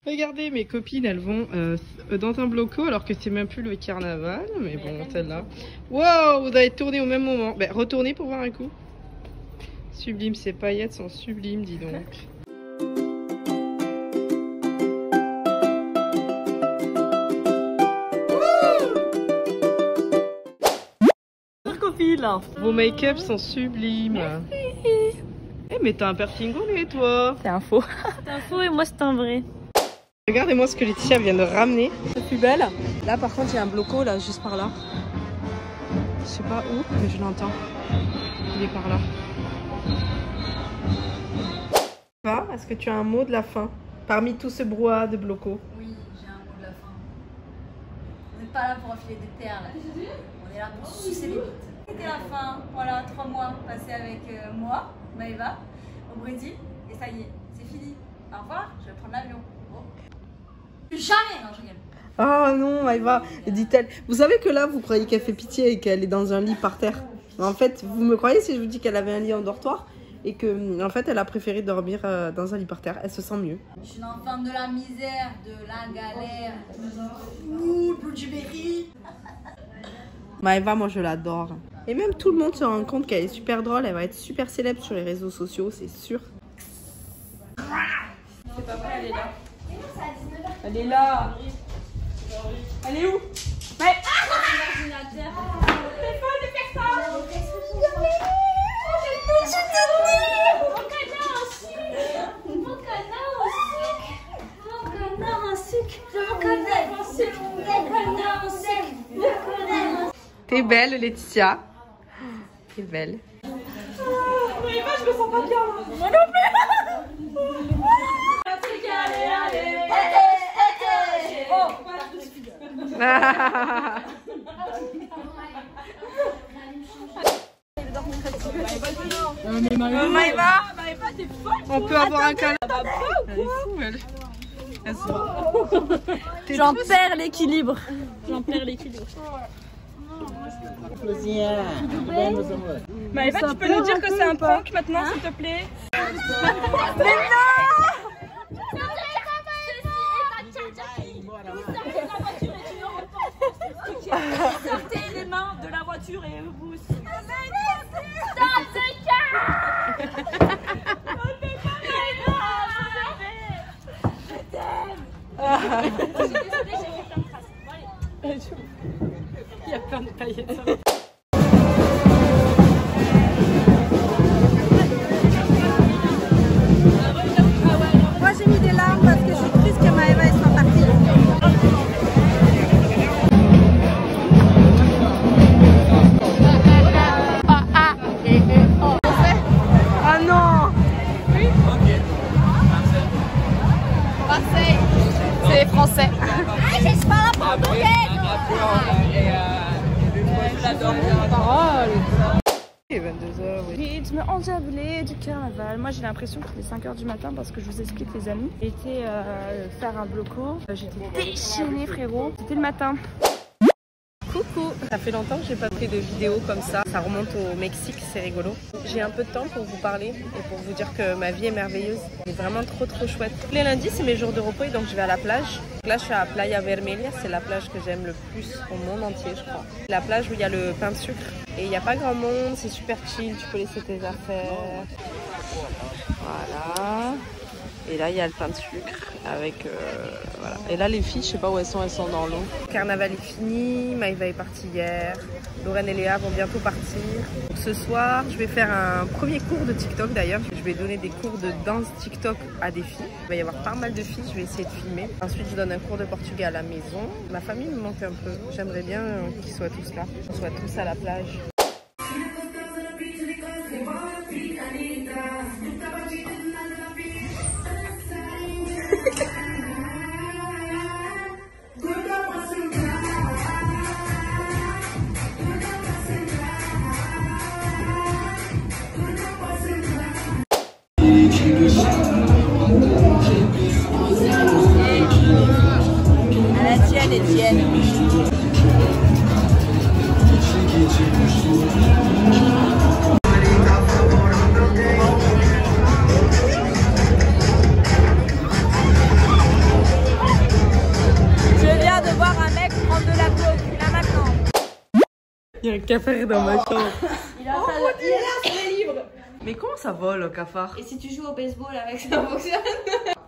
Regardez, mes copines, elles vont dans un bloco alors que c'est même plus le carnaval. Mais bon, celle-là. Wow, vous allez tourner au même moment. Ben, retournez pour voir un coup. Sublime, ces paillettes sont sublimes, dis donc. Vos make-up sont sublimes. Eh mais t'as un piercing au nez toi. C'est un faux. C'est un faux et moi c'est un vrai. Regardez-moi ce que Laetitia vient de ramener. C'est plus belle. Là par contre il y a un bloco là juste par là. Je sais pas où mais je l'entends. Il est par là. Est-ce que tu as un mot de la fin parmi tout ce brouhaha de bloco? Oui, j'ai un mot de la fin. On n'est pas là pour enfiler des perles. On est là pour sucer les bites. C'était la fin, voilà, 3 mois passés avec moi, Maëva, au Brésil, et ça y est, c'est fini. Au revoir, je vais prendre l'avion. Oh. Jamais. Non, je rigole. Oh non, Maëva, dit-elle. Vous savez que là, vous croyez qu'elle fait pitié et qu'elle est dans un lit par terre. En fait, vous me croyez si je vous dis qu'elle avait un lit en dortoir et que, en fait, elle a préféré dormir dans un lit par terre. Elle se sent mieux. Je suis l'enfant de la misère, de la galère, du mérite. Maëva, moi, je l'adore. Et même tout le monde se rend compte qu'elle est super drôle. Elle va être super célèbre sur les réseaux sociaux, c'est sûr. C'est pas vrai, elle est là. Elle est là. Elle est où? Mais l'ordinateur. C'est pas de faire ça. Mon canard en sucre. Mon canard en sucre. Mon canard en sucre. Mon canard en sucre. Mon canard en sucre. Mon canard en sucre. T'es belle, Laetitia. T'es belle. Oui, moi je me sens pas bien. Moi non plus. Allez, allez. Oh, Maëva, t'es folle. on peut avoir un câlin. Elle est fou, elle. J'en perds l'équilibre. J'en perds l'équilibre. Maëva, tu peux nous dire que c'est un prank maintenant, s'il te plaît? Mais non! Sortez les mains de la voiture et vous... Il y a plein de paillettes. Moi j'ai mis des larmes parce que je suis triste que Maëva soit partie. Ah non! Marseille, c'est les Français. J'espère la portugaise. Il est 22h, oui. Rythme endiablé du carnaval. Moi j'ai l'impression qu'il est 5h du matin parce que je vous explique les amis. J'ai été faire un bloco. J'étais déchaînée frérot. C'était le matin. Coucou. Ça fait longtemps que j'ai pas fait de vidéos comme ça. Ça remonte au Mexique, c'est rigolo. J'ai un peu de temps pour vous parler et pour vous dire que ma vie est merveilleuse. Elle est vraiment trop chouette. Les lundis, c'est mes jours de repos et donc je vais à la plage. Là, je suis à Playa Vermelha. C'est la plage que j'aime le plus au monde entier, je crois. La plage où il y a le pain de sucre. Et il n'y a pas grand monde, c'est super chill. Tu peux laisser tes affaires. Voilà. Et là, il y a le pain de sucre avec... voilà. Et là, les filles, je sais pas où elles sont dans l'eau. Le carnaval est fini, Maëva est partie hier. Lorraine et Léa vont bientôt partir. Donc, ce soir, je vais faire un premier cours de TikTok d'ailleurs. Je vais donner des cours de danse TikTok à des filles. Il va y avoir pas mal de filles, je vais essayer de filmer. Ensuite, je donne un cours de portugais à la maison. Ma famille me manque un peu. J'aimerais bien qu'ils soient tous là, qu'on soit tous à la plage. À la tienne, Étienne. Il y a un cafard dans ma chambre. Il a il est libre. Mais comment ça vole le cafard? Et si tu joues au baseball avec ça fonctionne?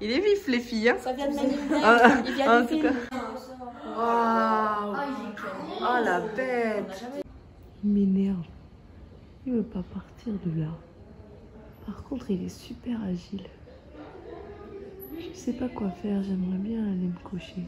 Il est vif les filles hein. Ça vient de Manil. Il En vient du tout film. Waouh. Oh la bête. Il m'énerve. Il veut pas partir de là. Par contre il est super agile. Je sais pas quoi faire, j'aimerais bien aller me coucher.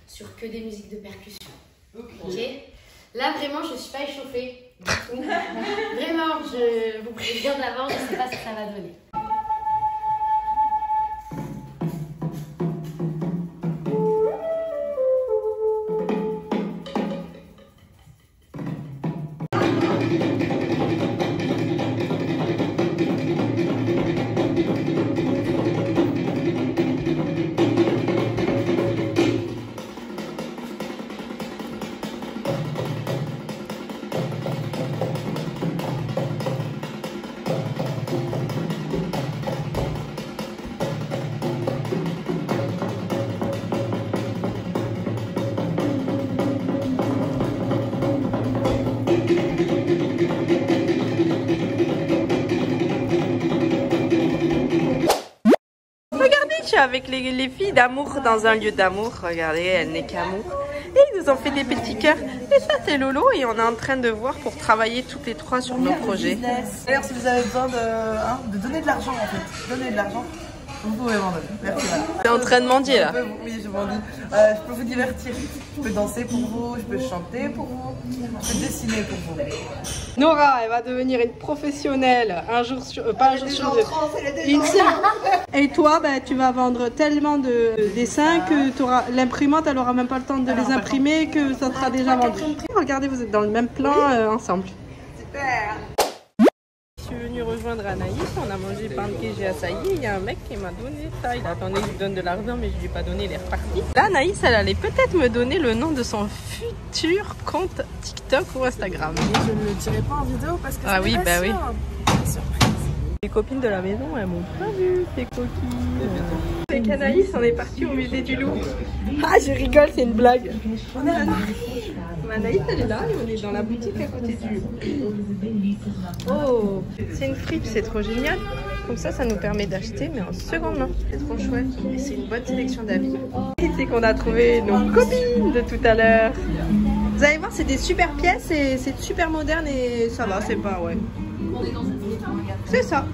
Sur que des musiques de percussion. Ok. Là vraiment je suis pas échauffée du tout. Vraiment je vous préviens d'avance, je sais pas ce que ça va donner. Je suis avec les filles d'amour dans un lieu d'amour. Regardez, elles n'est qu'amour. Et ils nous ont fait des petits cœurs. Et ça, c'est Lolo. Et on est en train de voir pour travailler toutes les trois sur nos projets. D'ailleurs, si vous avez besoin de donner de l'argent, en fait, donner de l'argent, vous pouvez m'en donner. Merci, voilà. T'es en train de mendier là. Oui, je mendie. Je peux vous divertir. Je peux danser pour vous, je peux chanter pour vous, je peux dessiner pour vous. Nora, elle va devenir une professionnelle un jour sur, pas un jour sur deux. Et toi, ben, tu vas vendre tellement de dessins que l'imprimante, elle aura même pas le temps de les imprimer, que ça sera déjà vendu. Regardez, vous êtes dans le même plan ensemble. Super. Je suis venue rejoindre Anaïs, on a mangé pancake et açaï. Il y a un mec qui m'a donné ça. Il attendait que je lui donne de l'argent, mais je lui ai pas donné, il est reparti. Là, Anaïs, elle allait peut-être me donner le nom de son futur compte TikTok ou Instagram. Et je ne le dirai pas en vidéo parce que ah oui, bah oui. Surprise. Les copines de la maison, elles m'ont pas vu, ces coquines. Avec Anaïs, on est parti au musée du Louvre. Ah, je rigole, c'est une blague. On est là. Anaïs, elle est là et on est dans la boutique à côté du... Oh, c'est une fripe, c'est trop génial. Comme ça nous permet d'acheter, mais en seconde main. C'est trop chouette. Et c'est une bonne sélection d'habits. Et c'est qu'on a trouvé nos copines de tout à l'heure. Vous allez voir, c'est des super pièces et c'est super moderne et ça va, c'est pas, ouais. C'est ça.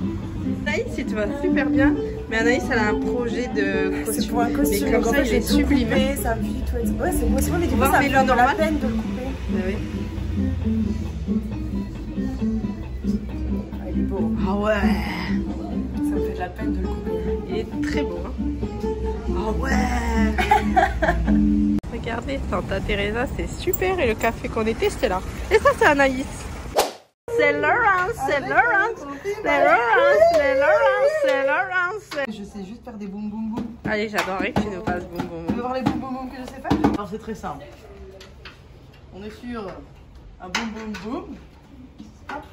Anaïs, il te va super bien. Mais Anaïs, elle a un projet de costume. C'est pour un costume. Mais comme ça, j'ai sublime. Ça vit, tout. Ouais, c'est beau, mais du coup, ça vaut la peine de le couper. Oui. Ah, il est beau. Ah ouais. Ça me fait de la peine de le couper. Il est très beau. Hein. Ah ouais. Regardez, Tanta Teresa, c'est super. Et le café qu'on était, c'était là. Et ça, c'est Anaïs. C'est Laurence, c'est Laurence, c'est Laurence, c'est Laurence, c'est Laurence. Je sais juste faire des boum boum boum. Allez, j'adorerais que tu nous fasses boum boum. Tu veux voir les boum boum boum que je sais faire? Alors c'est très simple. On est sur un boum boum boum. Hop.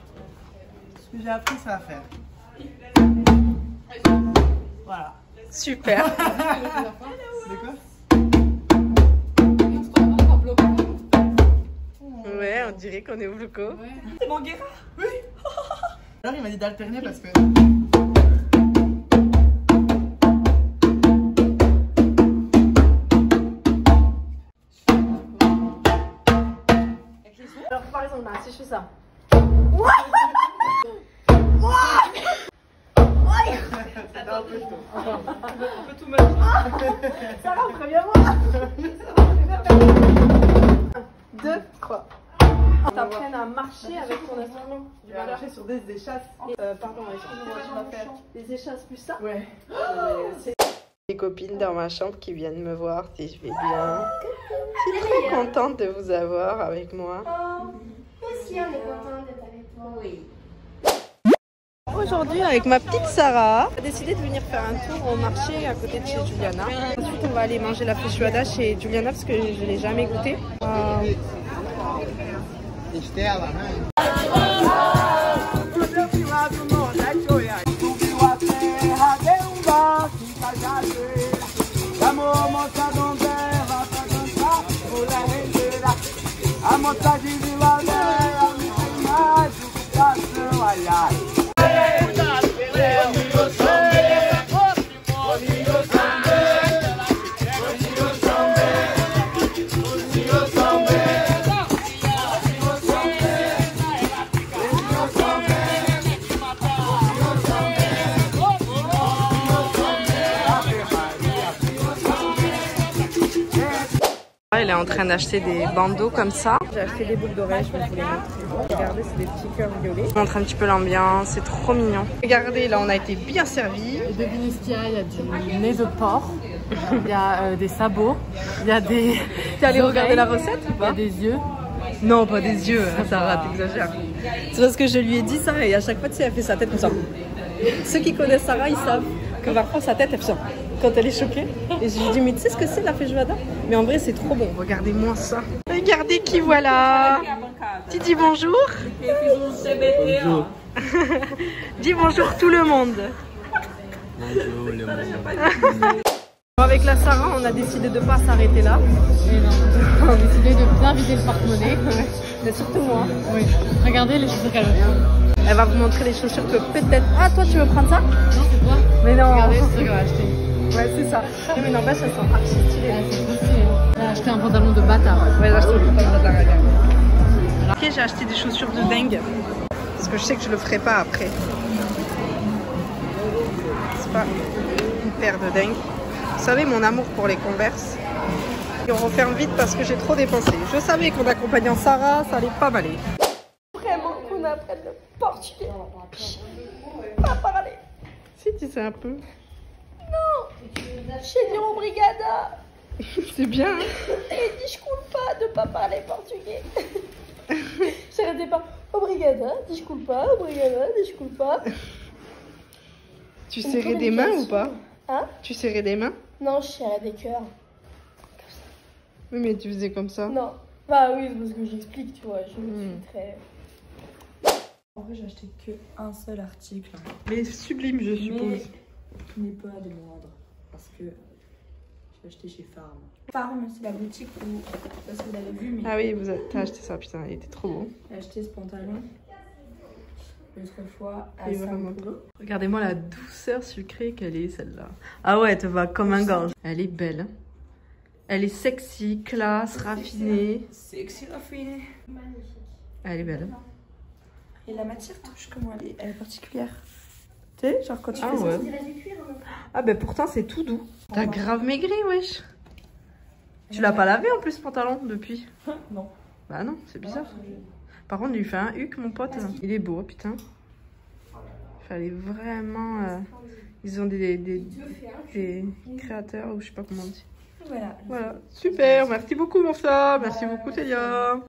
Ce que j'ai appris, ça va faire. Voilà. Super. C'est quoi? Ouais, on dirait qu'on est au Bloco. C'est mon guérard. Oui. Alors il m'a dit d'alterner parce que... Alors par exemple, si je fais ça. C'est un peu chaud. On peut tout mettre. Ça va, préviens-moi. 2, 3. t'apprennes à marcher avec ton instrument. Je vais marcher sur des échasses. Pardon, excuse-moi, tu vas faire des échasses plus ça. Ouais. Les copines dans ma chambre qui viennent me voir si je vais bien. Je suis très contente de vous avoir avec moi. Nous aussi, on est contents d'être avec toi. Oui. Aujourd'hui, avec ma petite Sarah, on a décidé de venir faire un tour au marché à côté de chez Juliana. Ensuite, on va aller manger la feijoada chez Juliana parce que je ne l'ai jamais goûté. Elle est en train d'acheter des bandeaux comme ça. J'ai acheté des boucles d'oreilles, je vais vous les montrer. Regardez, c'est des petits cœurs violets. Je vous montre un petit peu l'ambiance, c'est trop mignon. Regardez, là on a été bien servis. Devinez ce qu'il y a, il y a du nez de porc, il y a des sabots, il y a des... T'es allé regarder la recette ou Il y pas? a des yeux. Non, pas des yeux, Sarah, t'exagères. C'est parce que je lui ai dit ça et à chaque fois, tu sais, elle fait sa tête comme ça. Ceux qui connaissent Sarah, ils savent que parfois sa tête, elle fait ça quand elle est choquée. Et je lui dis, mais tu sais ce que c'est la feijoada? Mais en vrai, c'est trop bon. Regardez-moi ça. Regardez qui voilà. Tu dis bonjour? Bonjour. Dis bonjour tout le monde. Bonjour le monde. Avec la Sarah, on a décidé de ne pas s'arrêter là. On a décidé de bien vider le porte-monnaie. Mais surtout moi. Oui. Regardez les chaussures qu'elle a. Elle va vous montrer les chaussures que peut-être... Ah, toi, tu veux prendre ça? Non, c'est toi. Mais non. Regardez ce qu'elle a acheté. Ouais, c'est ça. Mais n'empêche, elles sont archi stylées. C'est trop stylé. Elle a acheté un pantalon de bâtard. Ouais, j'ai acheté un pantalon de bâtard. Ok, j'ai acheté des chaussures de dingue. Parce que je sais que je le ferai pas après. C'est pas une paire de dingue. Vous savez, mon amour pour les Converse. Et on referme vite parce que j'ai trop dépensé. Je savais qu'en accompagnant Sarah, ça allait pas m'aller. Vraiment qu'on apprenne le portugais. Pas parler. Si, tu sais un peu. Non. J'ai dit obrigada. C'est bien. Hein. Et desculpa de pas parler portugais. J'arrêtais pas. Obrigada, desculpa, obrigada, desculpa. Tu serrais des mains ou pas? Hein? Tu serrais des mains? Non, je serrais des cœurs. Oui, mais tu faisais comme ça. Non. Bah oui, c'est parce que j'explique, tu vois. Je suis très... En vrai, j'ai acheté que un seul article. Mais sublime, je suppose. Mais qui n'est pas des moindres. Parce que j'ai acheté chez Farm. Farm, c'est la boutique où, parce que vous l'avez vu, mais Ah oui, t'as acheté ça, putain, il était trop beau. j'ai acheté ce pantalon l'autre fois à Il est vraiment Sao Paulo. Regardez-moi la douceur sucrée qu'elle est, celle-là. Ah ouais, elle te va comme un gorge. Elle est belle. Elle est sexy, classe, raffinée. Sexy raffinée. Magnifique. Elle est belle. Et la matière touche comment elle est particulière. Tu sais, genre quand tu fais ça. Ouais. On dirait du cuir, hein. Ah ben pourtant c'est tout doux. T'as grave maigri, wesh. Tu l'as pas lavé en plus ce pantalon depuis? Non. Bah non, c'est bizarre. Par contre, il lui fait un huc, mon pote. Il est beau, putain. Fallait vraiment... Ils ont des créateurs, ou je sais pas comment on dit. Voilà. Voilà, super. Merci beaucoup, mon frère. Merci beaucoup, Célia.